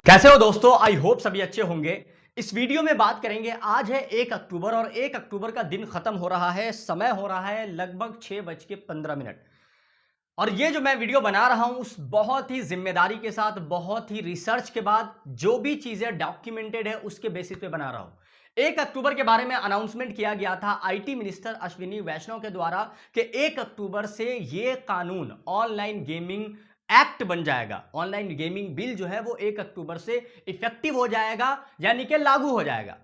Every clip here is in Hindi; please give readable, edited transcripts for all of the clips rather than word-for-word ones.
कैसे हो दोस्तों? आई होप सभी अच्छे होंगे। इस वीडियो में बात करेंगे, आज है 1 अक्टूबर और 1 अक्टूबर का दिन खत्म हो रहा है। समय हो रहा है लगभग 6:15। और ये जो मैं वीडियो बना रहा हूं उस बहुत ही जिम्मेदारी के साथ, बहुत ही रिसर्च के बाद, जो भी चीजें डॉक्यूमेंटेड है उसके बेसिस पे बना रहा हूं। 1 अक्टूबर के बारे में अनाउंसमेंट किया गया था आईटी मिनिस्टर अश्विनी वैष्णव के द्वारा कि 1 अक्टूबर से ये कानून ऑनलाइन गेमिंग एक्ट बन जाएगा। ऑनलाइन गेमिंग बिल जो है वो 1 अक्टूबर से इफेक्टिव हो जाएगा, यानी कि लागू हो जाएगा।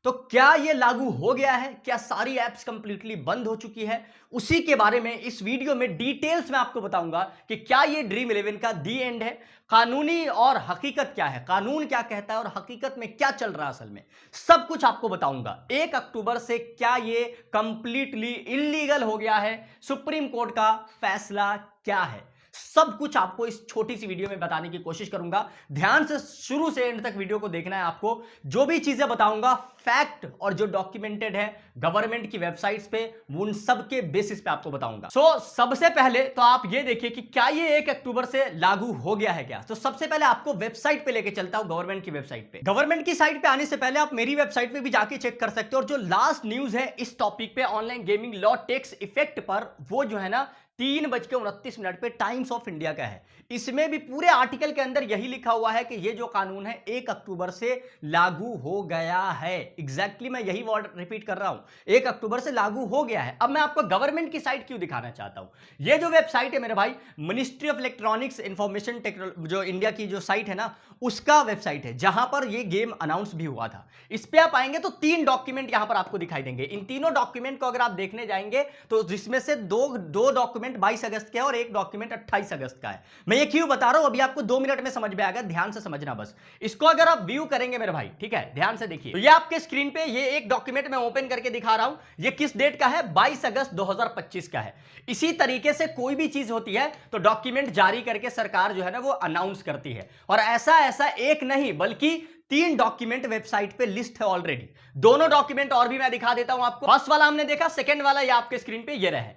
तो क्या ये लागू हो गया है? क्या सारी एप्स कंप्लीटली बंद हो चुकी है? उसी के बारे में इस वीडियो में डिटेल्स में आपको बताऊंगा कि क्या ये ड्रीम 11 का दी एंड है, कानूनी और हकीकत क्या है, कानून क्या कहता है और हकीकत में क्या चल रहा है असल में, सब कुछ आपको बताऊंगा। 1 अक्टूबर से क्या ये कंप्लीटली इलीगल हो गया है? सुप्रीम कोर्ट का फैसला क्या है? सब कुछ आपको इस छोटी सी वीडियो में बताने की कोशिश करूंगा। ध्यान से शुरू से एंड तक वीडियो को देखना है आपको। जो भी चीजें बताऊंगा फैक्ट और जो डॉक्यूमेंटेड है गवर्नमेंट की वेबसाइट्स पे, उन सब के बेसिस पे आपको बताऊंगा। सबसे पहले तो आप ये देखिए कि क्या ये 1 अक्टूबर से लागू हो गया है क्या। तो सबसे पहले आपको वेबसाइट पे लेके चलता हूं, गवर्नमेंट की वेबसाइट पे। गवर्नमेंट की साइट पे आने से पहले आप मेरी वेबसाइट पे भी जाके चेक कर सकते हो। और जो लास्ट न्यूज है इस टॉपिक पे, online gaming law takes effect पर, वो जो है ना 3:29 पे टाइम्स ऑफ इंडिया का है। इसमें भी पूरे आर्टिकल के अंदर यही लिखा हुआ है कि ये जो कानून है 1 अक्टूबर से लागू हो गया है। एग्जैक्टली मैं यही वर्ड रिपीट कर रहा हूं, 1 अक्टूबर से लागू हो गया है। अब मैं आपको गवर्नमेंट की साइट क्यों दिखाना चाहता हूं। ये जो वेबसाइट है मेरे भाई, ministry of electronics information technology, जो इंडिया की जो साइट है ना, उसका वेबसाइट है जहां पर ये गेम अनाउंस भी हुआ था। इस पे आप आएंगे तो 3 डॉक्यूमेंट यहां पर आपको दिखाई देंगे। इन तीनों डॉक्यूमेंट को अगर आप देखने जाएंगे तो जिसमें से दो डॉक्यूमेंट 22 अगस्त का है और एक डॉक्यूमेंट 28 अगस्त का है। मैं ये क्यों बता रहा हूं अभी आपको 2 मिनट में समझ में आएगा, ध्यान से समझना बस। इसको अगर आप व्यू करेंगे मेरे भाई, ठीक है, ध्यान से देखिए। तो ये आपके स्क्रीन पे ये एक डॉक्यूमेंट मैं ओपन करके दिखा रहा हूं। ये किस डेट का है? 22 अगस्त 2025 का है। इसी तरीके से कोई भी चीज होती है तो डॉक्यूमेंट जारी करके सरकार जो है ना वो अनाउंस करती है। और ऐसा ऐसा एक नहीं बल्कि 3 डॉक्यूमेंट वेबसाइट पे लिस्ट है ऑलरेडी। दोनों डॉक्यूमेंट और भी मैं दिखा देता हूं आपको। फर्स्ट वाला हमने देखा, सेकंड वाला ये आपके स्क्रीन पे ये रहे।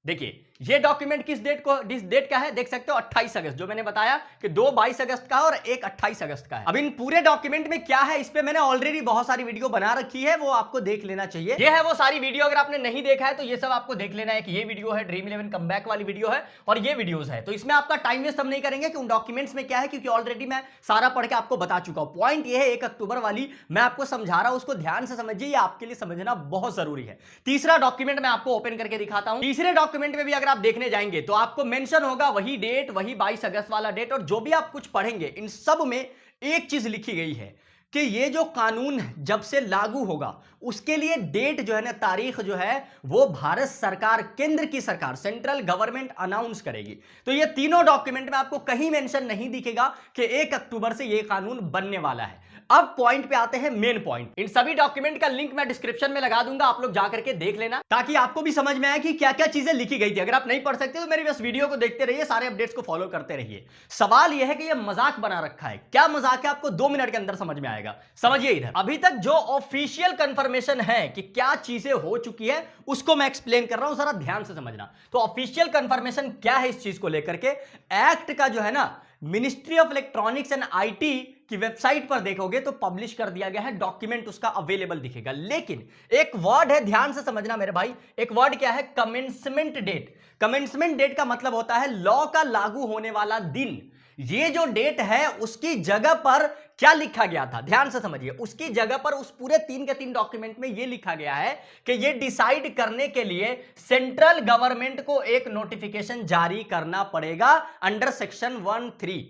देखिए ये डॉक्यूमेंट किस डेट का है, देख सकते हो 28 अगस्त, जो मैंने बताया कि 2 22 अगस्त का और एक 28 अगस्त का है। अब इन पूरे डॉक्यूमेंट में क्या है, इस पे मैंने ऑलरेडी बहुत सारी वीडियो बना रखी है, वो आपको देख लेना चाहिए। ये है वो सारी वीडियो, अगर आपने नहीं देखा है तो ये सब आपको देख लेना है कि ये वीडियो है ड्रीम 11 कमबैक वाली वीडियो है और ये वीडियोस है। तो इसमें आपका टाइम वेस्ट हम नहीं करेंगे कि उन डॉक्यूमेंट्स में क्या है, क्योंकि ऑलरेडी मैं सारा पढ़ के आपको बता चुका हूं। पॉइंट ये है 1 अक्टूबर वाली मैं आपको समझा रहा हूं, उसको ध्यान से समझिए, ये आपके लिए समझना बहुत जरूरी है। तीसरा डॉक्यूमेंट मैं आपको ओपन करके दिखाता हूं। तीसरे डॉक्यूमेंट में भी अगर आप देखने जाएंगे तो आपको मेंशन होगा वही डेट, वही 22 अगस्त वाला डेट। और जो भी आप कुछ पढ़ेंगे इन सब में एक चीज लिखी गई है कि ये जो कानून जब से लागू होगा उसके लिए डेट जो है ना, तारीख जो है वो भारत सरकार, केंद्र की सरकार, सेंट्रल गवर्नमेंट अनाउंस करेगी। तो ये तीनों डॉक्यूमेंट में आपको कहीं मेंशन नहीं दिखेगा कि 1 अक्टूबर से ये कानून बनने वाला है। अब पॉइंट पे आते हैं, मेन पॉइंट। इन सभी डॉक्यूमेंट का लिंक मैं डिस्क्रिप्शन में लगा दूंगा, आप लोग जाकर के देख लेना ताकि आपको भी समझ में आए कि क्या क्या चीजें लिखी गई थी। अगर आप नहीं पढ़ सकते तो मेरी बस वीडियो को देखते रहिए, सारे अपडेट्स को फॉलो करते रहिए। सवाल यह है कि यह मजाक बना रखा है, क्या मजाक है आपको 2 मिनट के अंदर समझ में आएगा। समझिए इधर, अभी तक जो ऑफिशियल कंफर्मेशन है कि क्या चीजें हो चुकी है उसको मैं एक्सप्लेन कर रहा हूं, जरा ध्यान से समझना। तो ऑफिशियल कंफर्मेशन क्या है इस चीज को लेकर के, एक्ट का जो है ना, ministry of electronics and IT की वेबसाइट पर देखोगे तो पब्लिश कर दिया गया है, डॉक्यूमेंट उसका अवेलेबल दिखेगा। लेकिन एक वर्ड है, ध्यान से समझना मेरे भाई, एक वर्ड क्या है? Commencement date. कमेंसमेंट डेट का मतलब होता है लॉ का लागू होने वाला दिन। ये जो डेट है उसकी जगह पर क्या लिखा गया था, ध्यान से समझिए। उसकी जगह पर उस पूरे 3 के 3 डॉक्यूमेंट में यह लिखा गया है कि यह डिसाइड करने के लिए सेंट्रल गवर्नमेंट को एक नोटिफिकेशन जारी करना पड़ेगा अंडर सेक्शन 13।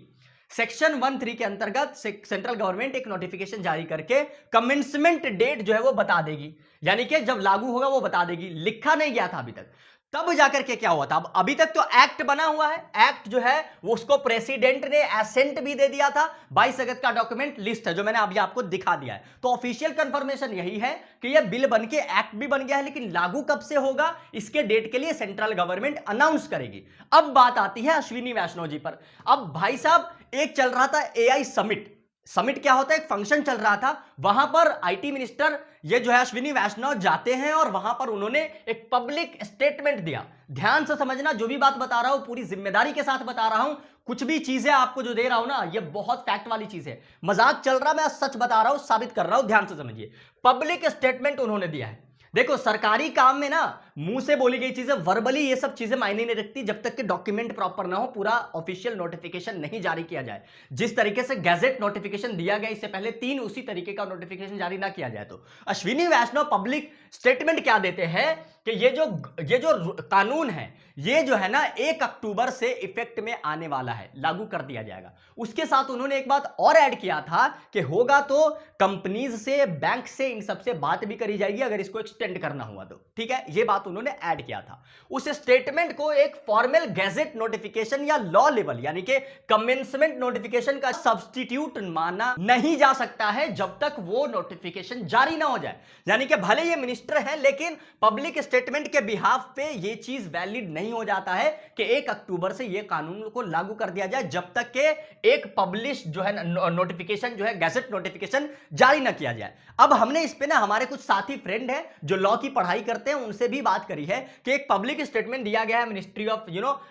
सेक्शन 13 के अंतर्गत सेंट्रल गवर्नमेंट एक नोटिफिकेशन जारी करके कमेंसमेंट डेट जो है वो बता देगी, यानी कि जब लागू होगा वो बता देगी। लिखा नहीं गया था अभी तक, तब जाकर के क्या हुआ था। अब अभी तक तो एक्ट बना हुआ है, एक्ट जो है वो उसको प्रेसिडेंट ने एसेंट भी दे दिया था। 22 अगस्त का डॉक्यूमेंट लिस्ट है जो मैंने अभी आपको दिखा दिया है। तो ऑफिशियल कंफर्मेशन यही है कि ये बिल बन के एक्ट भी बन गया है, लेकिन लागू कब से होगा इसके डेट के लिए सेंट्रल गवर्नमेंट अनाउंस करेगी। अब बात आती है अश्विनी वैष्णव जी पर। अब भाई साहब, एक चल रहा था एआई समिट, समिट क्या होता है, एक फंक्शन चल रहा था, वहां पर आईटी मिनिस्टर ये जो है अश्विनी वैष्णव जाते हैं और वहां पर उन्होंने एक पब्लिक स्टेटमेंट दिया। ध्यान से समझना, जो भी बात बता रहा हूं पूरी जिम्मेदारी के साथ बता रहा हूं, कुछ भी चीजें आपको जो दे रहा हूं ना, ये बहुत फैक्ट वाली चीज है, मजाक चल रहा, मैं सच बता रहा हूं, साबित कर रहा हूं, ध्यान से समझिए। पब्लिक स्टेटमेंट उन्होंने दिया है। देखो सरकारी काम में ना मुंह से बोली गई चीजें, वर्बली ये सब चीजें मायने नहीं रखती जब तक कि डॉक्यूमेंट प्रॉपर ना हो, पूरा ऑफिशियल नोटिफिकेशन नहीं जारी किया जाए। जिस तरीके से गैजेट नोटिफिकेशन दिया गया इससे पहले 3 उसी तरीके का नोटिफिकेशन जारी ना किया जाए। तो अश्विनी वैष्णव पब्लिक स्टेटमेंट क्या देते हैं कि ये जो कानून है ये जो है ना 1 अक्टूबर से इफेक्ट में आने वाला है, लागू कर दिया जाएगा। उसके साथ उन्होंने एक बात और ऐड किया था कि होगा तो कंपनीज से, बैंक से, इन सबसे बात भी करी जाएगी अगर इसको एक्सटेंड करना हुआ तो, ठीक है, ये बात उन्होंने ऐड किया था। उस स्टेटमेंट को एक फॉर्मल गैजेट नोटिफिकेशन या लॉ लेवल यानी कि कमेंसमेंट नोटिफिकेशन का सब्स्टिट्यूट माना नहीं जा सकता है जब तक वो नोटिफिकेशन जारी ना हो जाए। यानी कि भले ये मिनिस्टर है लेकिन पब्लिक स्टेटमेंट के बिहाफ पे ये चीज वैलिड नहीं हो जाता है कि 1 अक्टूबर से ये कानून को लागू कर दिया जाए जब तक के एक पब्लिश जो है नोटिफिकेशन जो है गैजेट नोटिफिकेशन जारी ना किया जाए। अब हमने इस पे ना हमारे कुछ साथी फ्रेंड हैं जो लॉ की पढ़ाई करते हैं, उनसे भी बात करी है कि एक पब्लिक स्टेटमेंट दिया गया है मिनिस्ट्री ऑफ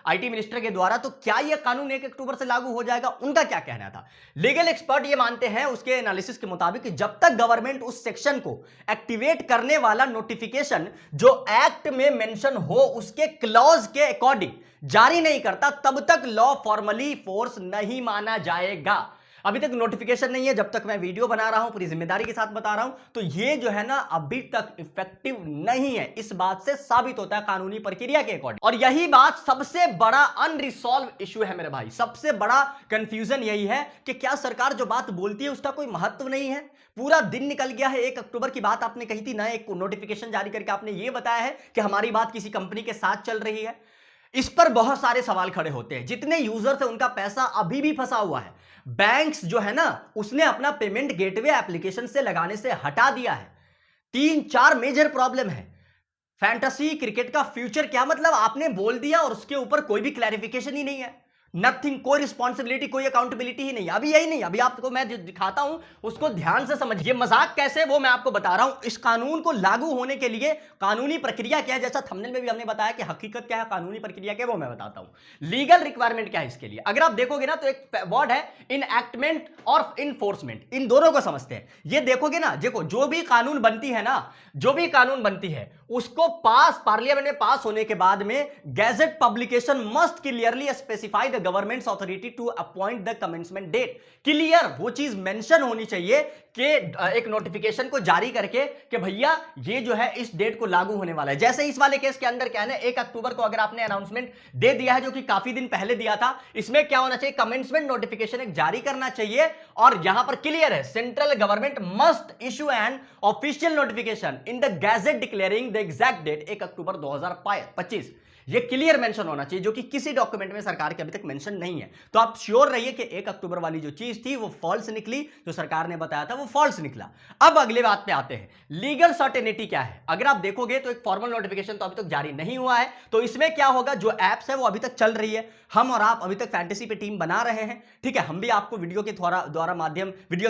आईटी मिनिस्टर के द्वारा, तो क्या यह कानून 1 अक्टूबर से लागू हो जाएगा, उनका क्या कहना था। लीगल एक्सपर्ट ये मानते हैं उसके एनालिसिस के मुताबिक कि जब तक गवर्नमेंट उस सेक्शन को एक्टिवेट करने वाला नोटिफिकेशन जो एक्ट में मेंशन हो उसके क्लॉज के अकॉर्डिंग जारी नहीं करता तब तक लॉ फॉर्मली फोर्स नहीं माना जाएगा। अभी तक नोटिफिकेशन नहीं है, जब तक मैं वीडियो बना रहा हूं पूरी जिम्मेदारी के साथ बता रहा हूं, तो ये जो है ना अभी तक इफेक्टिव नहीं है। इस बात से साबित होता है कानूनी प्रक्रिया के अकॉर्डिंग। और यही बात सबसे बड़ा अनरिसॉल्व इश्यू है मेरे भाई, सबसे बड़ा कंफ्यूजन यही है कि क्या सरकार जो बात बोलती है उसका कोई महत्व नहीं है। पूरा दिन निकल गया है, 1 अक्टूबर की बात आपने कही थी ना, एक नोटिफिकेशन जारी करके आपने ये बताया है कि हमारी बात किसी कंपनी के साथ चल रही है। इस पर बहुत सारे सवाल खड़े होते हैं। जितने यूजर्स हैं उनका पैसा अभी भी फंसा हुआ है। बैंक्स जो है ना उसने अपना पेमेंट गेटवे एप्लीकेशन से लगाने से हटा दिया है। 3-4 मेजर प्रॉब्लम है। फैंटेसी क्रिकेट का फ्यूचर क्या, मतलब आपने बोल दिया और उसके ऊपर कोई भी क्लैरिफिकेशन ही नहीं है, नथिंग, कोई रिस्पॉन्सिबिलिटी, कोई अकाउंटेबिलिटी ही नहीं। अभी यही नहीं, अभी आपको मैं जो दिखाता हूं उसको ध्यान से समझिए। मजाक कैसे वो मैं आपको बता रहा हूं। इस कानून को लागू होने के लिए कानूनी प्रक्रिया क्या है, जैसा थंबनेल में भी हमने बताया कि हकीकत क्या है, कानूनी प्रक्रिया क्या है वो मैं बताता हूं। लीगल रिक्वायरमेंट क्या है इसके लिए, अगर आप देखोगे ना तो एक वर्ड है इनएक्टमेंट और इनफोर्समेंट, इन दोनों को समझते हैं। ये देखोगे ना, देखो जो भी कानून बनती है ना, जो भी कानून बनती है उसको पार्लियामेंट में पास होने के बाद में gazette publication must clearly specify the government's authority to appoint the commencement date. Clear वो चीज मेंशन होनी चाहिए कि एक नोटिफिकेशन को जारी करके कि भैया ये जो है इस डेट को लागू होने वाला है। जैसे इस वाले केस के अंदर क्या है ना, 1 अक्टूबर को अगर आपने अनाउंसमेंट दे दिया है जो कि काफी दिन पहले दिया था, इसमें क्या होना चाहिए, कमेंसमेंट नोटिफिकेशन एक जारी करना चाहिए और यहां पर क्लियर है central government must issue an official notification in the gazette declaring the exact date 1 October 2025। ये क्लियर मेंशन होना चाहिए जो कि किसी डॉक्यूमेंट में सरकार के अभी तक मेंशन नहीं है। तो आप श्योर रहिए कि 1 अक्टूबर वाली जो चीज थी वो फॉल्स निकली, जो सरकार ने बताया था वो फॉल्स निकला। अब अगले बात पे आते हैं, लीगल सर्टेनिटी क्या है। अगर आप देखोगे तो एक फॉर्मल नोटिफिकेशन तो अभी तक जारी नहीं हुआ है, तो इसमें क्या होगा, जो एप्स है वो अभी तक चल रही है, हम और आप अभी तक फैंटेसी पे टीम बना रहे हैं, ठीक है, हम भी आपको वीडियो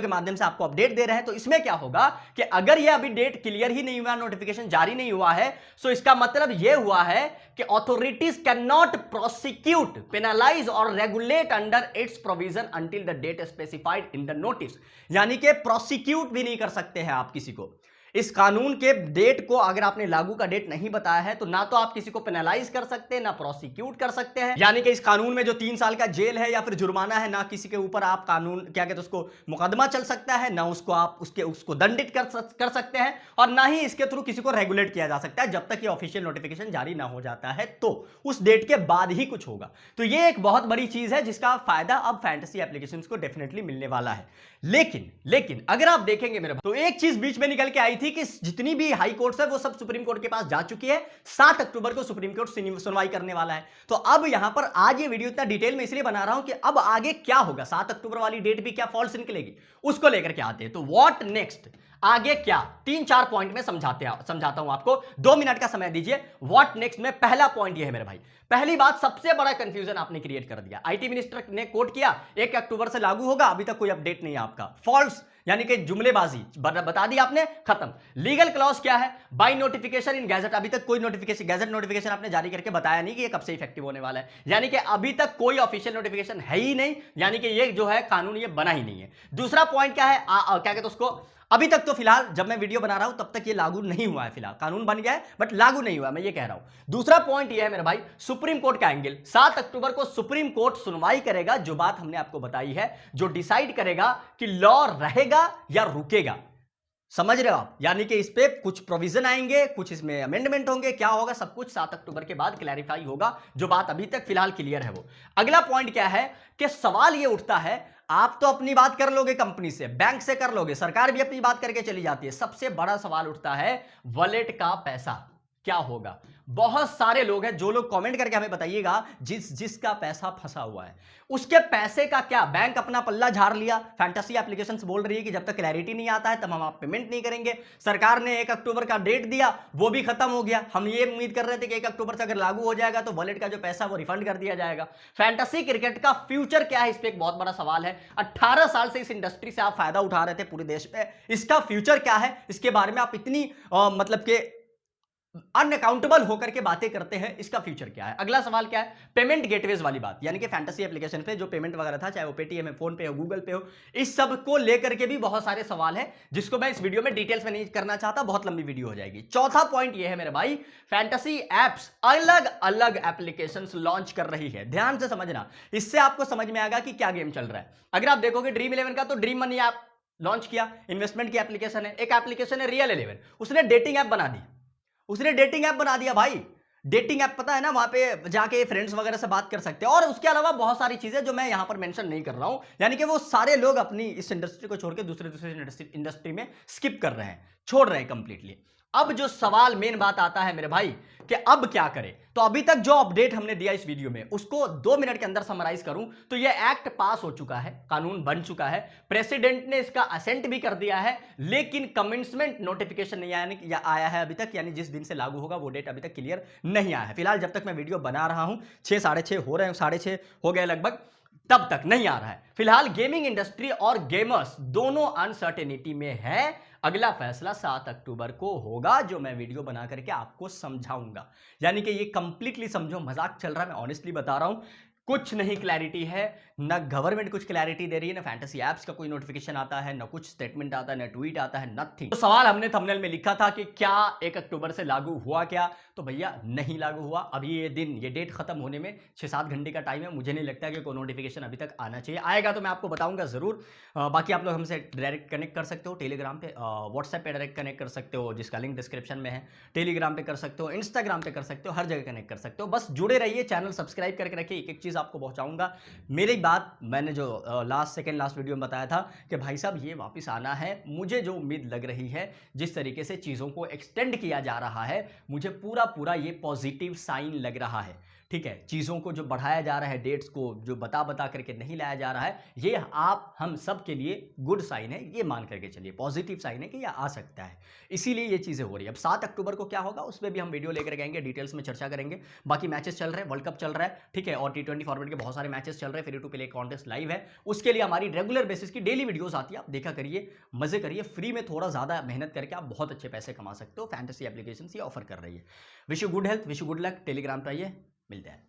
के माध्यम से आपको अपडेट दे रहे हैं। तो इसमें क्या होगा कि अगर ये अभी डेट क्लियर ही नहीं हुआ, नोटिफिकेशन जारी नहीं हुआ है, तो इसका मतलब यह हुआ है कि authorities cannot prosecute, penalize or regulate under its provision until the date specified in the notice। यानी कि prosecute भी नहीं कर सकते हैं आप किसी को। इस कानून के डेट को अगर आपने लागू का डेट नहीं बताया है तो ना तो आप किसी को पेनलाइज कर सकते हैं ना प्रोसिक्यूट कर सकते हैं। यानी कि इस कानून में जो 3 साल का जेल है या फिर जुर्माना है, ना किसी के ऊपर आप कानून क्या कहते हैं उसको मुकदमा चल सकता है, ना उसको आप उसको दंडित कर सकते हैं और ना ही इसके थ्रू किसी को रेगुलेट किया जा सकता है जब तक ये ऑफिशियल नोटिफिकेशन जारी ना हो जाता है। तो उस डेट के बाद ही कुछ होगा। तो ये एक बहुत बड़ी चीज है जिसका फायदा अब फैंटेसी एप्लीकेशन को डेफिनेटली मिलने वाला है। लेकिन अगर आप देखेंगे मेरे तो एक चीज बीच में निकल के आई थी कि जितनी भी हाई कोर्ट है वो सब सुप्रीम कोर्ट के पास जा चुकी है। 7 अक्टूबर को सुप्रीम कोर्ट सुनवाई करने वाला है। तो अब यहां पर आज ये वीडियो इतना डिटेल में इसलिए बना रहा हूं कि अब आगे क्या होगा, 7 अक्टूबर वाली डेट भी क्या फॉल्स निकलेगी, उसको लेकर के आते हैं। तो व्हाट नेक्स्ट, आगे क्या, 3-4 पॉइंट में समझाता हूं आपको। 2 मिनट का समय दीजिए। व्हाट नेक्स्ट में पहला पॉइंट यह है मेरे भाई, पहली बात, सबसे बड़ा कंफ्यूजन आपने क्रिएट कर दिया। आईटी मिनिस्टर ने कोट किया 1 अक्टूबर से लागू होगा, अभी तक कोई अपडेट नहीं है आपका। फॉल्स, यानी कि जुमलेबाजी बता दी आपने, खत्म। लीगल क्लॉज क्या है, बाय नोटिफिकेशन इन गैजेट, अभी तक कोई नोटिफिकेशन, गैजेट नोटिफिकेशन आपने जारी करके बताया नहीं कि ये कब से इफेक्टिव होने वाला है, यानी कि अभी तक कोई ऑफिशियल नोटिफिकेशन है ही नहीं, यानी कि ये जो है कानून ये बना ही नहीं है। दूसरा पॉइंट क्या है, क्या कहते हैं उसको, अभी तक तो फिलहाल जब मैं वीडियो बना रहा हूं तब तक ये लागू नहीं हुआ है, फिलहाल कानून बन गया है बट लागू नहीं हुआ, मैं ये कह रहा हूं। दूसरा पॉइंट ये है मेरे भाई, सुप्रीम कोर्ट का एंगल। 7 अक्टूबर को सुप्रीम कोर्ट सुनवाई करेगा, जो बात हमने आपको बताई है, जो डिसाइड करेगा कि लॉ रहेगा या रुकेगा। समझ रहे हो आप, यानी कि इस पे कुछ प्रोविजन आएंगे, कुछ इसमें अमेंडमेंट होंगे, क्या होगा, सब कुछ 7 अक्टूबर के बाद क्लैरिफाई होगा, जो बात अभी तक फिलहाल क्लियर है वो। अगला पॉइंट क्या है कि सवाल ये उठता है, आप तो अपनी बात कर लोगे, कंपनी से, बैंक से कर लोगे, सरकार भी अपनी बात करके चली जाती है, सबसे बड़ा सवाल उठता है वॉलेट का पैसा क्या होगा। बहुत सारे लोग हैं, जो लोग कमेंट करके हमें बताइएगा जिसका पैसा फंसा हुआ है, उसके पैसे का क्या, बैंक अपना पल्ला झाड़ लिया। फैंटेसी एप्लीकेशंस बोल रही है कि जब तक क्लैरिटी नहीं आता है तब हम आप पेमेंट नहीं करेंगे। सरकार ने 1 अक्टूबर का डेट दिया, वो भी खत्म हो गया। हम ये उम्मीद कर रहे थे कि 1 अक्टूबर से अगर लागू हो जाएगा तो वॉलेट का जो पैसा वो रिफंड कर दिया जाएगा। फैंटेसी क्रिकेट का फ्यूचर क्या है, इस पर एक बहुत बड़ा सवाल है। 18 साल से इस इंडस्ट्री से आप फायदा उठा रहे थे पूरे देश में, इसका फ्यूचर क्या है, इसके बारे में आप इतनी मतलब के अनअकाउंटेबल होकर के बातें करते हैं, इसका फ्यूचर क्या है। अगला सवाल क्या है, पेमेंट गेटवेज वाली बात, यानी कि फैंटेसी एप्लीकेशन पे जो पेमेंट वगैरह था, चाहे वो पेटीएम है, फोन पे हो, गूगल पे हो, इस सब को लेकर के भी बहुत सारे सवाल हैं, जिसको मैं इस वीडियो में डिटेल्स में नहीं करना चाहता, बहुत लंबी वीडियो हो जाएगी। चौथा पॉइंट ये है मेरे भाई, फैंटेसी एप्स अलग अलग एप्लीकेशंस लॉन्च कर रही है। ध्यान से समझना, इससे आपको समझ में आएगा कि क्या गेम चल रहा है। अगर आप देखोगे ड्रीम 11 का, तो ड्रीम मनी ऐप लॉन्च किया, इन्वेस्टमेंट की एप्लीकेशन है। एक एप्लीकेशन है रियल 11, उसने डेटिंग ऐप बना दी, उसने डेटिंग ऐप बना दिया भाई। डेटिंग ऐप पता है ना, वहां पे जाके फ्रेंड्स वगैरह से बात कर सकते हैं, और उसके अलावा बहुत सारी चीजें जो मैं यहां पर मेंशन नहीं कर रहा हूं, यानी कि वो सारे लोग अपनी इस इंडस्ट्री को छोड़ के दूसरे इंडस्ट्री में स्किप कर रहे हैं, छोड़ रहे हैं कंप्लीटली। अब जो सवाल मेन बात आता है मेरे भाई कि अब क्या करें, तो अभी तक जो अपडेट हमने दिया इस वीडियो में, उसको 2 मिनट के अंदर समराइज करूं तो ये एक्ट पास हो चुका है, कानून बन चुका है, प्रेसिडेंट ने इसका असेंट भी कर दिया है, लेकिन कमेंसमेंट नोटिफिकेशन नहीं आया है अभी तक, यानी जिस दिन से लागू होगा वो डेट अभी तक क्लियर नहीं आया है। फिलहाल जब तक मैं वीडियो बना रहा हूं, 6 साढ़े 6 हो रहे हैं, 6:30 हो गए लगभग, तब तक नहीं आ रहा है। फिलहाल गेमिंग इंडस्ट्री और गेमर्स दोनों अनसर्टेनिटी में है। अगला फैसला 7 अक्टूबर को होगा, जो मैं वीडियो बना करके आपको समझाऊंगा। यानी कि ये कंप्लीटली समझो मजाक चल रहा है, मैं ऑनेस्टली बता रहा हूं, कुछ नहीं क्लैरिटी है, ना गवर्नमेंट कुछ क्लैरिटी दे रही है, ना फैंटेसी एप्स का कोई नोटिफिकेशन आता है, ना कुछ स्टेटमेंट आता है, ना ट्वीट आता है, नथिंग। तो सवाल हमने थंबनेल में लिखा था कि क्या 1 अक्टूबर से लागू हुआ क्या, तो भैया नहीं लागू हुआ। अभी ये डेट खत्म होने में 6-7 घंटे का टाइम है, मुझे नहीं लगता कि कोई नोटिफिकेशन अभी तक आना चाहिए। आएगा तो मैं आपको बताऊंगा जरूर। बाकी आप लोग हमसे डायरेक्ट कनेक्ट कर सकते हो टेलीग्राम पे, व्हाट्सएप पे डायरेक्ट कनेक्ट कर सकते हो, जिसका लिंक डिस्क्रिप्शन में है। टेलीग्राम पे कर सकते हो, इंस्टाग्राम पे कर सकते हो, हर जगह कनेक्ट कर सकते हो। बस जुड़े रहिए, चैनल सब्सक्राइब करके रखिए, एक एक चीज़ आपको पहुंचाऊंगा। मेरी बात मैंने जो सेकंड लास्ट वीडियो में बताया था कि भाई साहब ये वापस आना है, मुझे जो उम्मीद लग रही है, जिस तरीके से चीज़ों को एक्सटेंड किया जा रहा है, मुझे पूरा ये पॉजिटिव साइन लग रहा है। ठीक है, चीज़ों को जो बढ़ाया जा रहा है, डेट्स को जो बता करके नहीं लाया जा रहा है, ये आप हम सब के लिए गुड साइन है, ये मान करके चलिए, पॉजिटिव साइन है कि ये आ सकता है, इसीलिए ये चीज़ें हो रही है। अब 7 अक्टूबर को क्या होगा उस पर भी हम वीडियो लेकर आएंगे, डिटेल्स में चर्चा करेंगे। बाकी मैचेस चल रहे हैं, वर्ल्ड कप चल रहा है, ठीक है, और T20 फॉर्मेट के बहुत सारे मैचेस चल रहे हैं, free to play contest live है, उसके लिए हमारी रेगुलर बेसिस की डेली वीडियोस आती है, आप देखा करिए, मजे करिए, फ्री में थोड़ा ज़्यादा मेहनत करके आप बहुत अच्छे पैसे कमा सकते हो। फैंटेसी एप्लीकेशन ये ऑफर कर रही है। Wish you good health, wish you good luck, Telegram पर आइए, मिलते हैं।